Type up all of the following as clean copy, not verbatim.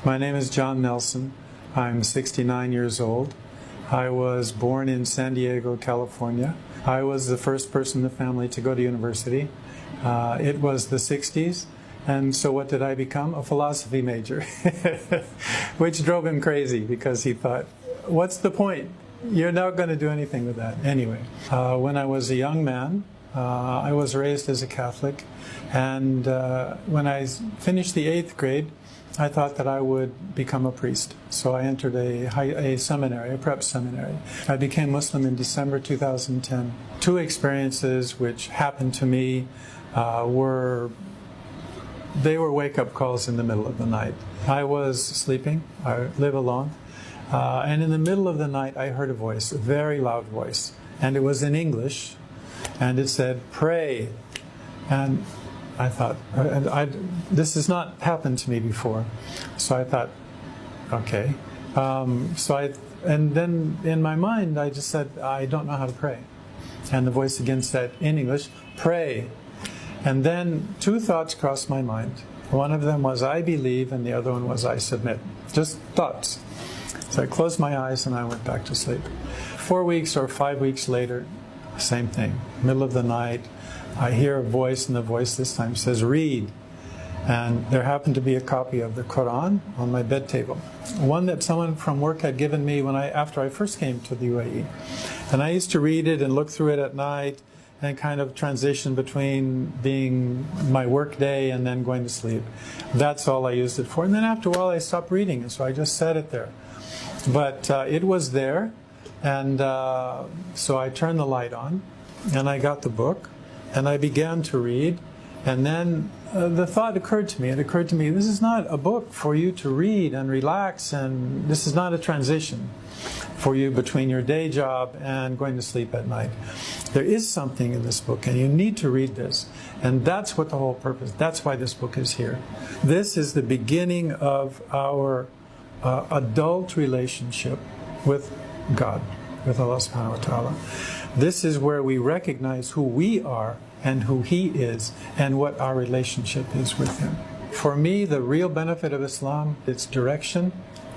My name is John Nelson. I'm 69 years old. I was born in San Diego, California. I was the first person in the family to go to university. It was the 60s, and so what did I become? A philosophy major, which drove him crazy because he thought, what's the point? You're not going to do anything with that. Anyway, when I was a young man, I was raised as a Catholic, and when I finished the 8th grade, I thought that I would become a priest. So I entered a seminary, a prep seminary. I became Muslim in December 2010. Two experiences which happened to me were wake-up calls in the middle of the night. I was sleeping. I live alone. And in the middle of the night, I heard a voice, a very loud voice. And it was in English. And it said, "Pray." And I thought, this has not happened to me before. So I thought, okay. And then in my mind, I just said, I don't know how to pray. And the voice again said, in English, "Pray." And then two thoughts crossed my mind. One of them was, I believe, and the other one was, I submit. Just thoughts. So I closed my eyes and I went back to sleep. 4 weeks or 5 weeks later, same thing. Middle of the night, I hear a voice, and the voice this time says, "Read." And there happened to be a copy of the Quran on my bed table. One that someone from work had given me after I first came to the UAE. And I used to read it and look through it at night and kind of transition between being my work day and then going to sleep. That's all I used it for. And then after a while I stopped reading it, so I just set it there. But it was there, and so I turned the light on, and I got the book, and I began to read, and then the thought occurred to me. It occurred to me, this is not a book for you to read and relax, and this is not a transition for you between your day job and going to sleep at night. There is something in this book, and you need to read this. And that's what the whole purpose, that's why this book is here. This is the beginning of our adult relationship with God, with Allah subhanahu wa ta'ala. This is where we recognize who we are and who He is and what our relationship is with Him. For me, the real benefit of Islam, its direction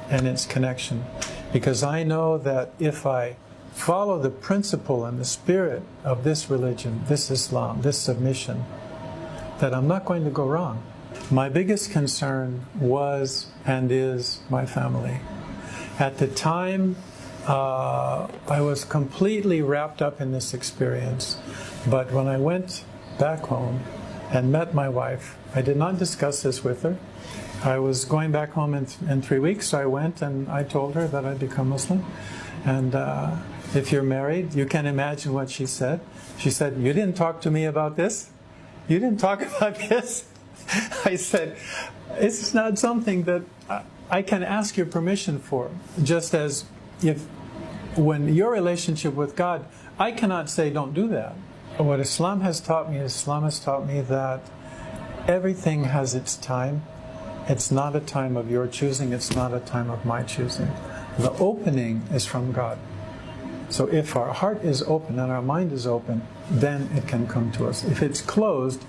and its connection. Because I know that if I follow the principle and the spirit of this religion, this Islam, this submission, that I'm not going to go wrong. My biggest concern was and is my family. At the time, I was completely wrapped up in this experience. But when I went back home and met my wife, I did not discuss this with her. I was going back home in 3 weeks, so I went and I told her that I'd become Muslim. And if you're married, you can imagine what she said. She said, "You didn't talk to me about this? You didn't talk about this?" I said, "It's not something that I can ask your permission for. Just as when your relationship with God, I cannot say don't do that." What Islam has taught me that everything has its time. It's not a time of your choosing. It's not a time of my choosing. The opening is from God. So if our heart is open and our mind is open, then it can come to us. If it's closed,